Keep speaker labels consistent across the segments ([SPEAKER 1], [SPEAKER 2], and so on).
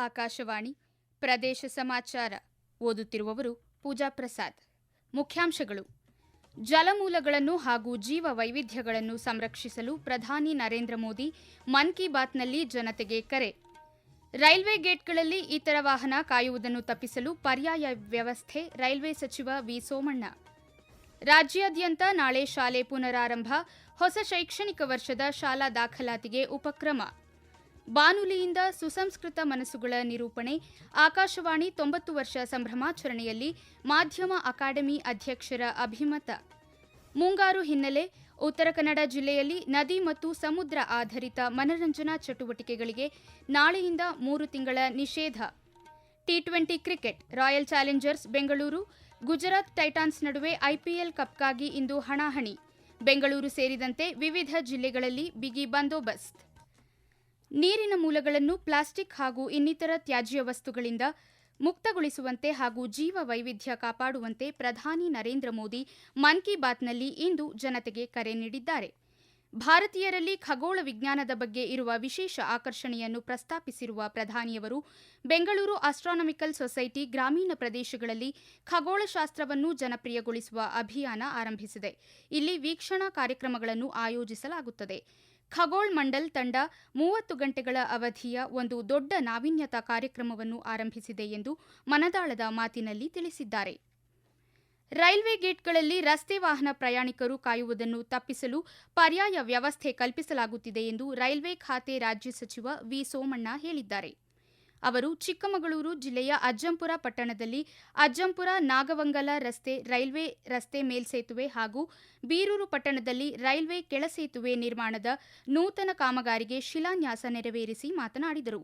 [SPEAKER 1] ಆಕಾಶವಾಣಿ ಪ್ರದೇಶ ಸಮಾಚಾರ ಓದುತ್ತಿರುವವರು ಪೂಜಾ ಪ್ರಸಾದ್. ಮುಖ್ಯಾಂಶಗಳು: ಜಲಮೂಲಗಳನ್ನು ಹಾಗೂ ಜೀವ ವೈವಿಧ್ಯಗಳನ್ನು ಸಂರಕ್ಷಿಸಲು ಪ್ರಧಾನಿ ನರೇಂದ್ರ ಮೋದಿ ಮನ್ ಕಿ ಬಾತ್ನಲ್ಲಿ ಜನತೆಗೆ ಕರೆ. ರೈಲ್ವೆ ಗೇಟ್ಗಳಲ್ಲಿ ಇತರ ವಾಹನ ಕಾಯುವುದನ್ನು ತಪ್ಪಿಸಲು ಪರ್ಯಾಯ ವ್ಯವಸ್ಥೆ, ರೈಲ್ವೆ ಸಚಿವ ವಿ. ಸೋಮಣ್ಣ. ರಾಜ್ಯಾದ್ಯಂತ ನಾಳೆ ಶಾಲೆ ಪುನರಾರಂಭ, ಹೊಸ ಶೈಕ್ಷಣಿಕ ವರ್ಷದ ಶಾಲಾ ದಾಖಲಾತಿಗೆ ಉಪಕ್ರಮ. ಬಾನುಲಿಯಿಂದ ಸುಸಂಸ್ಕೃತ ಮನಸ್ಸುಗಳ ನಿರೂಪಣೆ, ಆಕಾಶವಾಣಿ 90 ವರ್ಷ ಸಂಭ್ರಮಾಚರಣೆಯಲ್ಲಿ ಮಾಧ್ಯಮ ಅಕಾಡೆಮಿ ಅಧ್ಯಕ್ಷರ ಅಭಿಮತ. ಮುಂಗಾರು ಹಿನ್ನೆಲೆ, ಉತ್ತರ ಕನ್ನಡ ಜಿಲ್ಲೆಯಲ್ಲಿ ನದಿ ಮತ್ತು ಸಮುದ್ರ ಆಧಾರಿತ ಮನರಂಜನಾ ಚಟುವಟಿಕೆಗಳಿಗೆ ನಾಳೆಯಿಂದ 3 ತಿಂಗಳ ನಿಷೇಧ. T20 cricket, royal Challengers Bengaluru, Gujarat Titans ನಡುವೆ ಐಪಿಎಲ್ ಕಪ್ಗಾಗಿ ಇಂದು ಹಣಾಹಣಿ. ಬೆಂಗಳೂರು ಸೇರಿದಂತೆ ವಿವಿಧ ಜಿಲ್ಲೆಗಳಲ್ಲಿ ಬಿಗಿ ಬಂದೋಬಸ್ತ್. ನೀರಿನ ಮೂಲಗಳನ್ನು ಪ್ಲಾಸ್ಟಿಕ್ ಹಾಗೂ ಇನ್ನಿತರ ತ್ಯಾಜ್ಯ ವಸ್ತುಗಳಿಂದ ಮುಕ್ತಗೊಳಿಸುವಂತೆ ಹಾಗೂ ಜೀವ ವೈವಿಧ್ಯ ಕಾಪಾಡುವಂತೆ ಪ್ರಧಾನಿ ನರೇಂದ್ರ ಮೋದಿ ಮನ್ ಕಿ ಬಾತ್ನಲ್ಲಿ ಇಂದು ಜನತೆಗೆ ಕರೆ ನೀಡಿದ್ದಾರೆ. ಭಾರತೀಯರಲ್ಲಿ ಖಗೋಳ ವಿಜ್ಞಾನದ ಬಗ್ಗೆ ಇರುವ ವಿಶೇಷ ಆಕರ್ಷಣೆಯನ್ನು ಪ್ರಸ್ತಾಪಿಸಿರುವ ಪ್ರಧಾನಿಯವರು, ಬೆಂಗಳೂರು ಆಸ್ಟ್ರಾನಮಿಕಲ್ ಸೊಸೈಟಿ ಗ್ರಾಮೀಣ ಪ್ರದೇಶಗಳಲ್ಲಿ ಖಗೋಳಶಾಸ್ತ್ರವನ್ನು ಜನಪ್ರಿಯಗೊಳಿಸುವ ಅಭಿಯಾನ ಆರಂಭಿಸಿದೆ. ಇಲ್ಲಿ ವೀಕ್ಷಣಾ ಕಾರ್ಯಕ್ರಮಗಳನ್ನು ಆಯೋಜಿಸಲಾಗುತ್ತದೆ. ಖಗೋಳ್ ಮಂಡಲ್ ತಂಡ 30 ಗಂಟೆಗಳ ಅವಧಿಯ ಒಂದು ದೊಡ್ಡ ನಾವೀನ್ಯತಾ ಕಾರ್ಯಕ್ರಮವನ್ನು ಆರಂಭಿಸಿದೆ ಎಂದು ಮನದಾಳದ ಮಾತಿನಲ್ಲಿ ತಿಳಿಸಿದ್ದಾರೆ. ರೈಲ್ವೆ ಗೇಟ್ಗಳಲ್ಲಿ ರಸ್ತೆ ವಾಹನ ಪ್ರಯಾಣಿಕರು ಕಾಯುವುದನ್ನು ತಪ್ಪಿಸಲು ಪರ್ಯಾಯ ವ್ಯವಸ್ಥೆ ಕಲ್ಪಿಸಲಾಗುತ್ತಿದೆ ಎಂದು ರೈಲ್ವೆ ಖಾತೆ ರಾಜ್ಯ ಸಚಿವ ವಿ. ಸೋಮಣ್ಣ ಹೇಳಿದ್ದಾರೆ. ಅವರು ಚಿಕ್ಕಮಗಳೂರು ಜಿಲ್ಲೆಯ ಅಜ್ಜಂಪುರ ಪಟ್ಟಣದಲ್ಲಿ ಅಜ್ಜಂಪುರ-ನಾಗವಂಗಲ ರಸ್ತೆ ರೈಲ್ವೆ ರಸ್ತೆ ಮೇಲ್ಸೇತುವೆ ಹಾಗೂ ಬೀರೂರು ಪಟ್ಟಣದಲ್ಲಿ ರೈಲ್ವೆ ಕೆಳಸೇತುವೆ ನಿರ್ಮಾಣದ ನೂತನ ಕಾಮಗಾರಿಗೆ ಶಿಲಾನ್ಯಾಸ ನೆರವೇರಿಸಿ ಮಾತನಾಡಿದರು.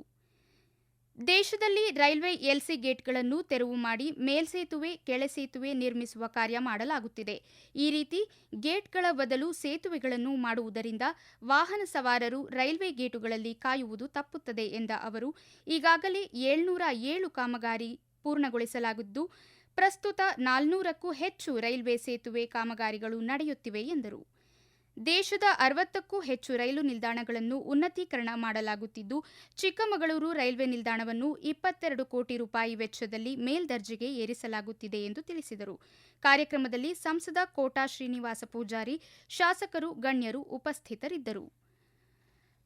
[SPEAKER 1] ದೇಶದಲ್ಲಿ ರೈಲ್ವೆ ಎಲ್ಸಿ ಗೇಟ್ಗಳನ್ನು ತೆರವು ಮಾಡಿ ಮೇಲ್ಸೇತುವೆ, ಕೆಳಸೇತುವೆ ನಿರ್ಮಿಸುವ ಕಾರ್ಯ ಮಾಡಲಾಗುತ್ತಿದೆ. ಈ ರೀತಿ ಗೇಟ್ಗಳ ಬದಲು ಸೇತುವೆಗಳನ್ನು ಮಾಡುವುದರಿಂದ ವಾಹನ ಸವಾರರು ರೈಲ್ವೆ ಗೇಟುಗಳಲ್ಲಿ ಕಾಯುವುದು ತಪ್ಪುತ್ತದೆ ಎಂದ ಅವರು, ಈಗಾಗಲೇ 707 ಕಾಮಗಾರಿ ಪೂರ್ಣಗೊಳಿಸಲಾಗಿದ್ದು, ಪ್ರಸ್ತುತ 400ಕ್ಕೂ ಹೆಚ್ಚು ರೈಲ್ವೆ ಸೇತುವೆ ಕಾಮಗಾರಿಗಳು ನಡೆಯುತ್ತಿವೆ ಎಂದರು. ದೇಶದ 60ಕ್ಕೂ ಹೆಚ್ಚು ರೈಲು ನಿಲ್ದಾಣಗಳನ್ನು ಉನ್ನತೀಕರಣ ಮಾಡಲಾಗುತ್ತಿದ್ದು, ಚಿಕ್ಕಮಗಳೂರು ರೈಲ್ವೆ ನಿಲ್ದಾಣವನ್ನು 22 ಕೋಟಿ ರೂಪಾಯಿ ವೆಚ್ಚದಲ್ಲಿ ಮೇಲ್ದರ್ಜೆಗೆ ಏರಿಸಲಾಗುತ್ತಿದೆ ಎಂದು ತಿಳಿಸಿದರು. ಕಾರ್ಯಕ್ರಮದಲ್ಲಿ ಸಂಸದ ಕೋಟಾ ಶ್ರೀನಿವಾಸ ಪೂಜಾರಿ, ಶಾಸಕರು, ಗಣ್ಯರು ಉಪಸ್ಥಿತರಿದ್ದರು.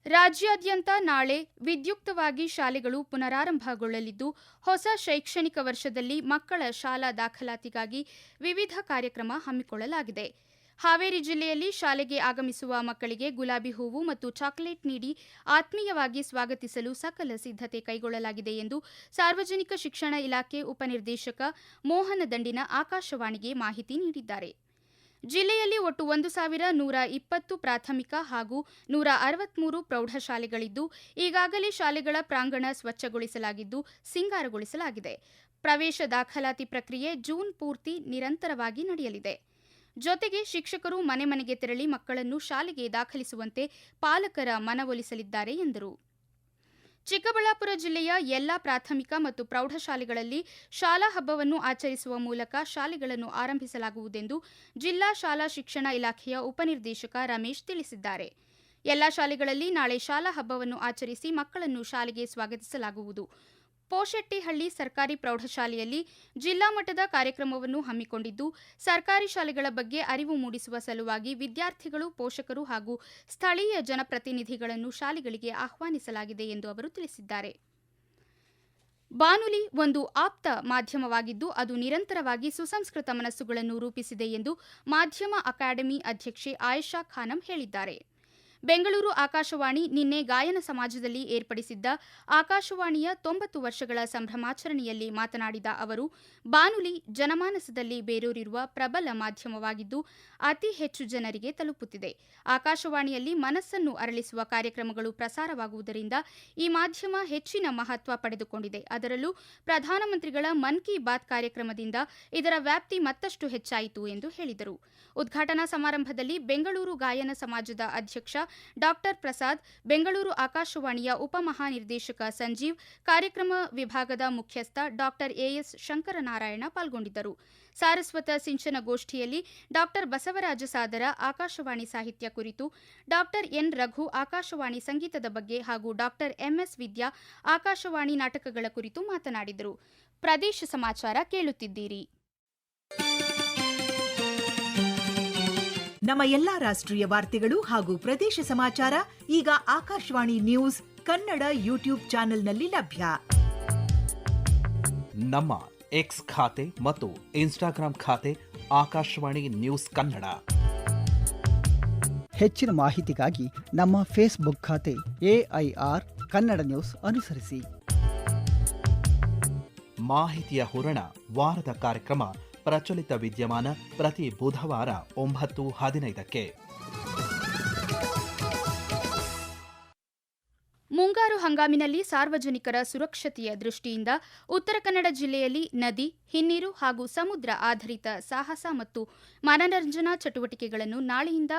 [SPEAKER 1] ರಾಜ್ಯಾದ್ಯಂತ ನಾಳೆ ವಿದ್ಯುಕ್ತವಾಗಿ ಶಾಲೆಗಳು ಪುನರಾರಂಭಗೊಳ್ಳಲಿದ್ದು, ಹೊಸ ಶೈಕ್ಷಣಿಕ ವರ್ಷದಲ್ಲಿ ಮಕ್ಕಳ ಶಾಲಾ ದಾಖಲಾತಿಗಾಗಿ ವಿವಿಧ ಕಾರ್ಯಕ್ರಮ ಹಮ್ಮಿಕೊಳ್ಳಲಾಗಿದೆ. ಹಾವೇರಿ ಜಿಲ್ಲೆಯಲ್ಲಿ ಶಾಲೆಗೆ ಆಗಮಿಸುವ ಮಕ್ಕಳಿಗೆ ಗುಲಾಬಿ ಹೂವು ಮತ್ತು ಚಾಕೊಲೇಟ್ ನೀಡಿ ಆತ್ಮೀಯವಾಗಿ ಸ್ವಾಗತಿಸಲು ಸಕಲ ಸಿದ್ಧತೆ ಕೈಗೊಳ್ಳಲಾಗಿದೆ ಎಂದು ಸಾರ್ವಜನಿಕ ಶಿಕ್ಷಣ ಇಲಾಖೆ ಉಪನಿರ್ದೇಶಕ ಮೋಹನ ದಂಡಿನ ಆಕಾಶವಾಣಿಗೆ ಮಾಹಿತಿ ನೀಡಿದ್ದಾರೆ. ಜಿಲ್ಲೆಯಲ್ಲಿ ಒಟ್ಟು 1120 ಪ್ರಾಥಮಿಕ ಹಾಗೂ 163 ಪ್ರೌಢಶಾಲೆಗಳಿದ್ದು, ಈಗಾಗಲೇ ಶಾಲೆಗಳ ಪ್ರಾಂಗಣ ಸ್ವಚ್ಛಗೊಳಿಸಲಾಗಿದ್ದು, ಸಿಂಗಾರಗೊಳಿಸಲಾಗಿದೆ. ಪ್ರವೇಶ ದಾಖಲಾತಿ ಪ್ರಕ್ರಿಯೆ ಜೂನ್ ಪೂರ್ತಿ ನಿರಂತರವಾಗಿ ನಡೆಯಲಿದೆ. ಜೊತೆಗೆ ಶಿಕ್ಷಕರು ಮನೆ ಮನೆಗೆ ತೆರಳಿ ಮಕ್ಕಳನ್ನು ಶಾಲೆಗೆ ದಾಖಲಿಸುವಂತೆ ಪಾಲಕರ ಮನವೊಲಿಸಲಿದ್ದಾರೆ ಎಂದರು. ಚಿಕ್ಕಬಳ್ಳಾಪುರ ಜಿಲ್ಲೆಯ ಎಲ್ಲಾ ಪ್ರಾಥಮಿಕ ಮತ್ತು ಪ್ರೌಢಶಾಲೆಗಳಲ್ಲಿ ಶಾಲಾ ಹಬ್ಬವನ್ನು ಆಚರಿಸುವ ಮೂಲಕ ಶಾಲೆಗಳನ್ನು ಆರಂಭಿಸಲಾಗುವುದೆಂದು ಜಿಲ್ಲಾ ಶಾಲಾ ಶಿಕ್ಷಣ ಇಲಾಖೆಯ ಉಪನಿರ್ದೇಶಕ ರಮೇಶ್ ತಿಳಿಸಿದ್ದಾರೆ. ಎಲ್ಲಾ ಶಾಲೆಗಳಲ್ಲಿ ನಾಳೆ ಶಾಲಾ ಹಬ್ಬವನ್ನು ಆಚರಿಸಿ ಮಕ್ಕಳನ್ನು ಶಾಲೆಗೆ ಸ್ವಾಗತಿಸಲಾಗುವುದು. ಪೋಶೆಟ್ಟಿಹಳ್ಳಿ ಸರ್ಕಾರಿ ಪ್ರೌಢಶಾಲೆಯಲ್ಲಿ ಜಿಲ್ಲಾ ಮಟ್ಟದ ಕಾರ್ಯಕ್ರಮವನ್ನು ಹಮ್ಮಿಕೊಂಡಿದ್ದು, ಸರ್ಕಾರಿ ಶಾಲೆಗಳ ಬಗ್ಗೆ ಅರಿವು ಮೂಡಿಸುವ ಸಲುವಾಗಿ ವಿದ್ಯಾರ್ಥಿಗಳು, ಪೋಷಕರು ಹಾಗೂ ಸ್ಥಳೀಯ ಜನಪ್ರತಿನಿಧಿಗಳನ್ನು ಶಾಲೆಗಳಿಗೆ ಆಹ್ವಾನಿಸಲಾಗಿದೆ ಎಂದು ಅವರು ತಿಳಿಸಿದ್ದಾರೆ. ಬಾನುಲಿ ಒಂದು ಆಪ್ತ ಮಾಧ್ಯಮವಾಗಿದ್ದು, ಅದು ನಿರಂತರವಾಗಿ ಸುಸಂಸ್ಕೃತ ಮನಸ್ಸುಗಳನ್ನು ರೂಪಿಸಿದೆ ಎಂದು ಮಾಧ್ಯಮ ಅಕಾಡೆಮಿ ಅಧ್ಯಕ್ಷೆ ಆಯೇಷಾ ಖಾನಂ ಹೇಳಿದ್ದಾರೆ. ಬೆಂಗಳೂರು ಆಕಾಶವಾಣಿ ನಿನ್ನೆ ಗಾಯನ ಸಮಾಜದಲ್ಲಿ ಏರ್ಪಡಿಸಿದ್ದ ಆಕಾಶವಾಣಿಯ 90 ವರ್ಷಗಳ ಸಂಭ್ರಮಾಚರಣೆಯಲ್ಲಿ ಮಾತನಾಡಿದ ಅವರು, ಬಾನುಲಿ ಜನಮಾನಸದಲ್ಲಿ ಬೇರೂರಿರುವ ಪ್ರಬಲ ಮಾಧ್ಯಮವಾಗಿದ್ದು, ಅತಿ ಹೆಚ್ಚು ಜನರಿಗೆ ತಲುಪುತ್ತಿದೆ. ಆಕಾಶವಾಣಿಯಲ್ಲಿ ಮನಸ್ಸನ್ನು ಅರಳಿಸುವ ಕಾರ್ಯಕ್ರಮಗಳು ಪ್ರಸಾರವಾಗುವುದರಿಂದ ಈ ಮಾಧ್ಯಮ ಹೆಚ್ಚಿನ ಮಹತ್ವ ಪಡೆದುಕೊಂಡಿದೆ. ಅದರಲ್ಲೂ ಪ್ರಧಾನಮಂತ್ರಿಗಳ ಮನ್ ಕಿ ಬಾತ್ ಕಾರ್ಯಕ್ರಮದಿಂದ ಇದರ ವ್ಯಾಪ್ತಿ ಮತ್ತಷ್ಟು ಹೆಚ್ಚಾಯಿತು ಎಂದು ಹೇಳಿದರು. ಉದ್ಘಾಟನಾ ಸಮಾರಂಭದಲ್ಲಿ ಬೆಂಗಳೂರು ಗಾಯನ ಸಮಾಜದ ಅಧ್ಯಕ್ಷ ಡಾಕ್ಟರ್ ಪ್ರಸಾದ್, ಬೆಂಗಳೂರು ಆಕಾಶವಾಣಿಯ ಉಪಮಹಾನಿರ್ದೇಶಕ ಸಂಜೀವ್, ಕಾರ್ಯಕ್ರಮ ವಿಭಾಗದ ಮುಖ್ಯಸ್ಥ ಡಾಕ್ಟರ್ ಎಎಸ್ ಶಂಕರನಾರಾಯಣ ಪಾಲ್ಗೊಂಡಿದ್ದರು. ಸಾರಸ್ವತ ಸಿಂಚನ ಗೋಷ್ಠಿಯಲ್ಲಿ ಡಾಕ್ಟರ್ ಬಸವರಾಜ ಸಾದರ ಆಕಾಶವಾಣಿ ಸಾಹಿತ್ಯ ಕುರಿತು, ಡಾಕ್ಟರ್ ಎನ್ ರಘು ಆಕಾಶವಾಣಿ ಸಂಗೀತದ ಬಗ್ಗೆ ಹಾಗೂ ಡಾಕ್ಟರ್ ಎಂಎಸ್ ವಿದ್ಯಾ ಆಕಾಶವಾಣಿ ನಾಟಕಗಳ ಕುರಿತು ಮಾತನಾಡಿದರು. ಪ್ರದೇಶ ಸಮಾಚಾರ ಕೇಳುತ್ತಿದ್ದೀರಿ.
[SPEAKER 2] ನಮ್ಮ ಎಲ್ಲಾ ರಾಷ್ಟ್ರೀಯ ವಾರ್ತೆಗಳು ಹಾಗೂ ಪ್ರದೇಶ ಸಮಾಚಾರ ಈಗ ಆಕಾಶವಾಣಿ ನ್ಯೂಸ್ ಕನ್ನಡ ಯೂಟ್ಯೂಬ್ ಚಾನೆಲ್ನಲ್ಲಿ ಲಭ್ಯ.
[SPEAKER 3] ನಮ್ಮ ಎಕ್ಸ್ ಖಾತೆ ಮತ್ತು ಇನ್ಸ್ಟಾಗ್ರಾಂ ಖಾತೆ ಆಕಾಶವಾಣಿ ನ್ಯೂಸ್ ಕನ್ನಡ.
[SPEAKER 4] ಹೆಚ್ಚಿನ ಮಾಹಿತಿಗಾಗಿ ನಮ್ಮ ಫೇಸ್ಬುಕ್ ಖಾತೆ AIR ಕನ್ನಡ ನ್ಯೂಸ್ ಅನುಸರಿಸಿ.
[SPEAKER 3] ಮಾಹಿತಿಯ ಹೂರಣ ವಾರದ ಕಾರ್ಯಕ್ರಮ ಪ್ರಚಲಿತ ವಿದ್ಯಮಾನ ಪ್ರತಿ ಬುಧವಾರ 9:15ಕ್ಕೆ.
[SPEAKER 1] ಮುಂಗಾರು ಹಂಗಾಮಿನಲ್ಲಿ ಸಾರ್ವಜನಿಕರ ಸುರಕ್ಷತೆಯ ದೃಷ್ಟಿಯಿಂದ ಉತ್ತರ ಕನ್ನಡ ಜಿಲ್ಲೆಯಲ್ಲಿ ನದಿ, ಹಿನ್ನೀರು ಹಾಗೂ ಸಮುದ್ರ ಆಧಾರಿತ ಸಾಹಸ ಮತ್ತು ಮನರಂಜನಾ ಚಟುವಟಿಕೆಗಳನ್ನು ನಾಳೆಯಿಂದ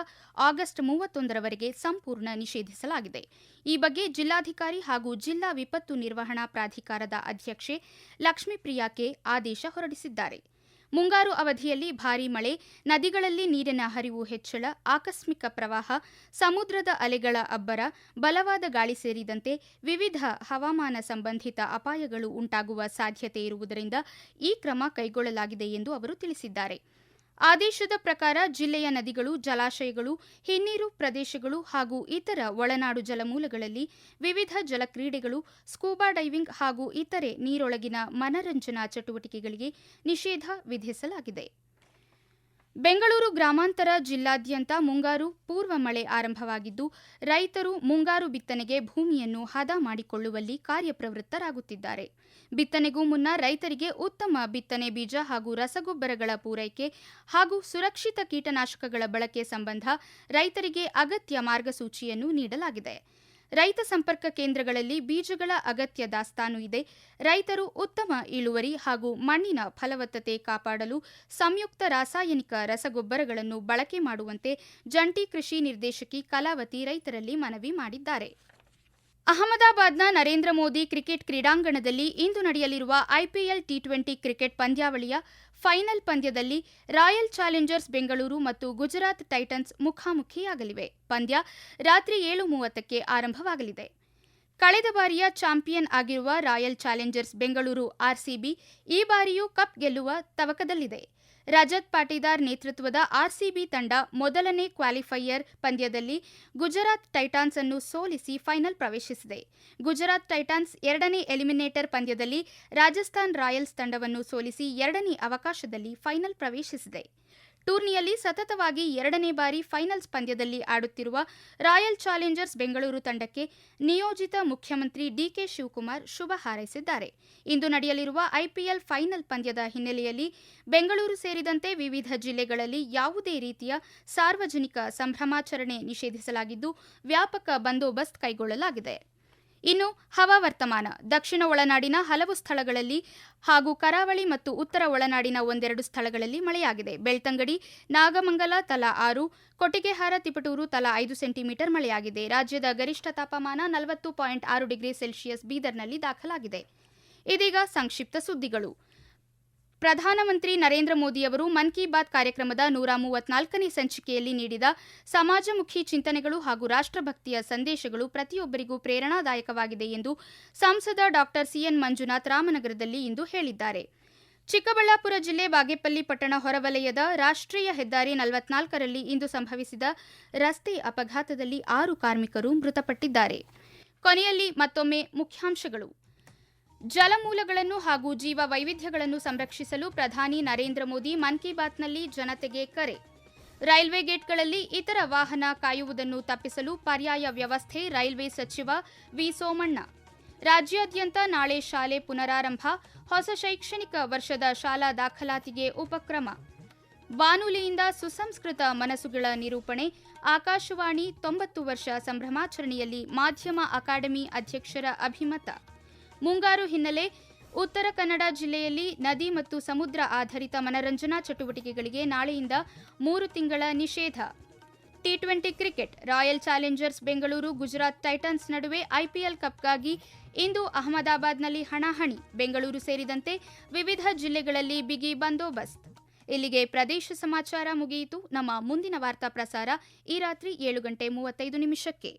[SPEAKER 1] ಆಗಸ್ಟ್ 31ರವರೆಗೆ ಸಂಪೂರ್ಣ ನಿಷೇಧಿಸಲಾಗಿದೆ. ಈ ಬಗ್ಗೆ ಜಿಲ್ಲಾಧಿಕಾರಿ ಹಾಗೂ ಜಿಲ್ಲಾ ವಿಪತ್ತು ನಿರ್ವಹಣಾ ಪ್ರಾಧಿಕಾರದ ಅಧ್ಯಕ್ಷೆ ಲಕ್ಷ್ಮೀಪ್ರಿಯಾ ಕೆ ಆದೇಶ ಹೊರಡಿಸಿದ್ದಾರೆ. ಮುಂಗಾರು ಅವಧಿಯಲ್ಲಿ ಭಾರೀ ಮಳೆ, ನದಿಗಳಲ್ಲಿ ನೀರಿನ ಹರಿವು ಹೆಚ್ಚಳ, ಆಕಸ್ಮಿಕ ಪ್ರವಾಹ, ಸಮುದ್ರದ ಅಲೆಗಳ ಅಬ್ಬರ, ಬಲವಾದ ಗಾಳಿ ಸೇರಿದಂತೆ ವಿವಿಧ ಹವಾಮಾನ ಸಂಬಂಧಿತ ಅಪಾಯಗಳು ಉಂಟಾಗುವ ಸಾಧ್ಯತೆ ಇರುವುದರಿಂದ ಈ ಕ್ರಮ ಕೈಗೊಳ್ಳಲಾಗಿದೆ ಎಂದು ಅವರು ತಿಳಿಸಿದ್ದಾರೆ. ಆದೇಶದ ಪ್ರಕಾರ ಜಿಲ್ಲೆಯ ನದಿಗಳು, ಜಲಾಶಯಗಳು, ಹಿನ್ನೀರು ಪ್ರದೇಶಗಳು ಹಾಗೂ ಇತರ ಒಳನಾಡು ಜಲಮೂಲಗಳಲ್ಲಿ ವಿವಿಧ ಜಲಕ್ರೀಡೆಗಳು, ಸ್ಕೂಬಾ ಡೈವಿಂಗ್ ಹಾಗೂ ಇತರೆ ನೀರೊಳಗಿನ ಮನರಂಜನಾ ಚಟುವಟಿಕೆಗಳಿಗೆ ನಿಷೇಧ ವಿಧಿಸಲಾಗಿದೆ. ಬೆಂಗಳೂರು ಗ್ರಾಮಾಂತರ ಜಿಲ್ಲಾದ್ಯಂತ ಮುಂಗಾರು ಪೂರ್ವ ಮಳೆ ಆರಂಭವಾಗಿದ್ದು, ರೈತರು ಮುಂಗಾರು ಬಿತ್ತನೆಗೆ ಭೂಮಿಯನ್ನು ಹದ ಮಾಡಿಕೊಳ್ಳುವಲ್ಲಿ ಕಾರ್ಯಪ್ರವೃತ್ತರಾಗುತ್ತಿದ್ದಾರೆ. ಬಿತ್ತನೆಗೂ ಮುನ್ನ ರೈತರಿಗೆ ಉತ್ತಮ ಬಿತ್ತನೆ ಬೀಜ ಹಾಗೂ ರಸಗೊಬ್ಬರಗಳ ಪೂರೈಕೆ ಹಾಗೂ ಸುರಕ್ಷಿತ ಕೀಟನಾಶಕಗಳ ಬಳಕೆ ಸಂಬಂಧ ರೈತರಿಗೆ ಅಗತ್ಯ ಮಾರ್ಗಸೂಚಿಯನ್ನು ನೀಡಲಾಗಿದೆ. ರೈತ ಸಂಪರ್ಕ ಕೇಂದ್ರಗಳಲ್ಲಿ ಬೀಜಗಳ ಅಗತ್ಯ ದಾಸ್ತಾನು ಇದೆ. ರೈತರು ಉತ್ತಮ ಇಳುವರಿ ಹಾಗೂ ಮಣ್ಣಿನ ಫಲವತ್ತತೆ ಕಾಪಾಡಲು ಸಂಯುಕ್ತ ರಾಸಾಯನಿಕ ರಸಗೊಬ್ಬರಗಳನ್ನು ಬಳಕೆ ಮಾಡುವಂತೆ ಜಂಟಿ ಕೃಷಿ ನಿರ್ದೇಶಕಿ ಕಲಾವತಿ ರೈತರಲ್ಲಿ ಮನವಿ ಮಾಡಿದ್ದಾರೆ. ಅಹಮದಾಬಾದ್ನ ನರೇಂದ್ರ ಮೋದಿ ಕ್ರಿಕೆಟ್ ಕ್ರೀಡಾಂಗಣದಲ್ಲಿ ಇಂದು ನಡೆಯಲಿರುವ ಐಪಿಎಲ್ ಟಿ20 ಕ್ರಿಕೆಟ್ ಪಂದ್ಯಾವಳಿಯ ಫೈನಲ್ ಪಂದ್ಯದಲ್ಲಿ ರಾಯಲ್ ಚಾಲೆಂಜರ್ಸ್ ಬೆಂಗಳೂರು ಮತ್ತು ಗುಜರಾತ್ ಟೈಟನ್ಸ್ ಮುಖಾಮುಖಿಯಾಗಲಿವೆ. ಪಂದ್ಯ ರಾತ್ರಿ 7:30ಕ್ಕೆ ಆರಂಭವಾಗಲಿದೆ. ಕಳೆದ ಬಾರಿಯ ಚಾಂಪಿಯನ್ ಆಗಿರುವ ರಾಯಲ್ ಚಾಲೆಂಜರ್ಸ್ ಬೆಂಗಳೂರು ಆರ್ಸಿಬಿ ಈ ಬಾರಿಯೂ ಕಪ್ ಗೆಲ್ಲುವ ತವಕದಲ್ಲಿದೆ. ರಜತ್ ಪಾಟೀದಾರ್ ನೇತೃತ್ವದ ಆರ್ಸಿಬಿ ತಂಡ ಮೊದಲನೇ ಕ್ವಾಲಿಫೈಯರ್ ಪಂದ್ಯದಲ್ಲಿ ಗುಜರಾತ್ ಟೈಟಾನ್ಸ್ ಅನ್ನು ಸೋಲಿಸಿ ಫೈನಲ್ ಪ್ರವೇಶಿಸಿದೆ. ಗುಜರಾತ್ ಟೈಟಾನ್ಸ್ ಎರಡನೇ ಎಲಿಮಿನೇಟರ್ ಪಂದ್ಯದಲ್ಲಿ ರಾಜಸ್ಥಾನ್ ರಾಯಲ್ಸ್ ತಂಡವನ್ನು ಸೋಲಿಸಿ ಎರಡನೇ ಅವಕಾಶದಲ್ಲಿ ಫೈನಲ್ ಪ್ರವೇಶಿಸಿದೆ. ಟೂರ್ನಿಯಲ್ಲಿ ಸತತವಾಗಿ ಎರಡನೇ ಬಾರಿ ಫೈನಲ್ಸ್ ಪಂದ್ಯದಲ್ಲಿ ಆಡುತ್ತಿರುವ ರಾಯಲ್ ಚಾಲೆಂಜರ್ಸ್ ಬೆಂಗಳೂರು ತಂಡಕ್ಕೆ ನಿಯೋಜಿತ ಮುಖ್ಯಮಂತ್ರಿ ಡಿಕೆ ಶಿವಕುಮಾರ್ ಶುಭ ಹಾರೈಸಿದ್ದಾರೆ. ಇಂದು ನಡೆಯಲಿರುವ ಐಪಿಎಲ್ ಫೈನಲ್ ಪಂದ್ಯದ ಹಿನ್ನೆಲೆಯಲ್ಲಿ ಬೆಂಗಳೂರು ಸೇರಿದಂತೆ ವಿವಿಧ ಜಿಲ್ಲೆಗಳಲ್ಲಿ ಯಾವುದೇ ರೀತಿಯ ಸಾರ್ವಜನಿಕ ಸಂಭ್ರಮಾಚರಣೆ ನಿಷೇಧಿಸಲಾಗಿದ್ದು, ವ್ಯಾಪಕ ಬಂದೋಬಸ್ತ್ ಕೈಗೊಳ್ಳಲಾಗಿದೆ. ಇನ್ನು ಹವಾವರ್ತಮಾನ. ದಕ್ಷಿಣ ಒಳನಾಡಿನ ಹಲವು ಸ್ಥಳಗಳಲ್ಲಿ ಹಾಗೂ ಕರಾವಳಿ ಮತ್ತು ಉತ್ತರ ಒಳನಾಡಿನ ಒಂದೆರಡು ಸ್ಥಳಗಳಲ್ಲಿ ಮಳೆಯಾಗಿದೆ. ಬೆಳ್ತಂಗಡಿ, ನಾಗಮಂಗಲ ತಲಾ 6, ಕೊಟ್ಟಿಗೆಹಾರ, ತಿಪಟೂರು ತಲಾ 5 ಸೆಂಟಿಮೀಟರ್ ಮಳೆಯಾಗಿದೆ. ರಾಜ್ಯದ ಗರಿಷ್ಠ ತಾಪಮಾನ 40.6 ಡಿಗ್ರಿ ಸೆಲ್ಸಿಯಸ್ ಬೀದರ್ನಲ್ಲಿ ದಾಖಲಾಗಿದೆ. ಇದೀಗ ಸಂಕ್ಷಿಪ್ತ ಸುದ್ದಿಗಳು. ಪ್ರಧಾನಮಂತ್ರಿ ನರೇಂದ್ರ ಮೋದಿಯವರು ಮನ್ ಕಿ ಬಾತ್ ಕಾರ್ಯಕ್ರಮದ 134ನೇ ಸಂಚಿಕೆಯಲ್ಲಿ ನೀಡಿದ ಸಮಾಜಮುಖಿ ಚಿಂತನೆಗಳು ಹಾಗೂ ರಾಷ್ಟ್ರಭಕ್ತಿಯ ಸಂದೇಶಗಳು ಪ್ರತಿಯೊಬ್ಬರಿಗೂ ಪ್ರೇರಣಾದಾಯಕವಾಗಿದೆ ಎಂದು ಸಂಸದ ಡಾಕ್ಟರ್ ಸಿಎನ್ ಮಂಜುನಾಥ್ ರಾಮನಗರದಲ್ಲಿ ಇಂದು ಹೇಳಿದ್ದಾರೆ. ಚಿಕ್ಕಬಳ್ಳಾಪುರ ಜಿಲ್ಲೆ ಬಾಗೇಪಲ್ಲಿ ಪಟ್ಟಣ ಹೊರವಲಯದ ರಾಷ್ಟ್ರೀಯ ಹೆದ್ದಾರಿ 44ರಲ್ಲಿ ಇಂದು ಸಂಭವಿಸಿದ ರಸ್ತೆ ಅಪಘಾತದಲ್ಲಿ 6 ಕಾರ್ಮಿಕರು ಮೃತಪಟ್ಟಿದ್ದಾರೆ. ಕೊನೆಯಲ್ಲಿ ಮತ್ತೊಮ್ಮೆ ಮುಖ್ಯಾಂಶಗಳು. ಜಲಮೂಲಗಳನ್ನು ಹಾಗೂ ಜೀವ ವೈವಿಧ್ಯಗಳನ್ನು ಸಂರಕ್ಷಿಸಲು ಪ್ರಧಾನಿ ನರೇಂದ್ರ ಮೋದಿ ಮನ್ ಕಿ ಬಾತ್ನಲ್ಲಿ ಜನತೆಗೆ ಕರೆ. ರೈಲ್ವೆ ಗೇಟ್ಗಳಲ್ಲಿ ಇತರ ವಾಹನ ಕಾಯುವುದನ್ನು ತಪ್ಪಿಸಲು ಪರ್ಯಾಯ ವ್ಯವಸ್ಥೆ, ರೈಲ್ವೆ ಸಚಿವ ವಿ ಸೋಮಣ್ಣ. ರಾಜ್ಯಾದ್ಯಂತ ನಾಳೆ ಶಾಲೆ ಪುನರಾರಂಭ, ಹೊಸ ಶೈಕ್ಷಣಿಕ ವರ್ಷದ ಶಾಲಾ ದಾಖಲಾತಿಗೆ ಉಪಕ್ರಮ. ಬಾನುಲಿಯಿಂದ ಸುಸಂಸ್ಕೃತ ಮನಸ್ಸುಗಳ ನಿರೂಪಣೆ, ಆಕಾಶವಾಣಿ 90 ವರ್ಷ ಸಂಭ್ರಮಾಚರಣೆಯಲ್ಲಿ ಮಾಧ್ಯಮ ಅಕಾಡೆಮಿ ಅಧ್ಯಕ್ಷರ ಅಭಿಮತ. ಮುಂಗಾರು ಹಿನ್ನೆಲೆ ಉತ್ತರ ಕನ್ನಡ ಜಿಲ್ಲೆಯಲ್ಲಿ ನದಿ ಮತ್ತು ಸಮುದ್ರ ಆಧಾರಿತ ಮನರಂಜನಾ ಚಟುವಟಿಕೆಗಳಿಗೆ ನಾಳೆಯಿಂದ 3 ತಿಂಗಳ ನಿಷೇಧ. T20 cricket royal Challengers Bengaluru Gujarat Titans ನಡುವೆ ಐಪಿಎಲ್ ಕಪ್ಗಾಗಿ ಇಂದು ಅಹಮದಾಬಾದ್ನಲ್ಲಿ ಹಣಾಹಣಿ. ಬೆಂಗಳೂರು ಸೇರಿದಂತೆ ವಿವಿಧ ಜಿಲ್ಲೆಗಳಲ್ಲಿ ಬಿಗಿ ಬಂದೋಬಸ್ತ್. ಇಲ್ಲಿಗೆ ಪ್ರದೇಶ ಸಮಾಚಾರ ಮುಗಿಯಿತು. ನಮ್ಮ ಮುಂದಿನ ವಾರ್ತಾ ಪ್ರಸಾರ ಈ ರಾತ್ರಿ 7:35 ನಿಮಿಷಕ್ಕೆ.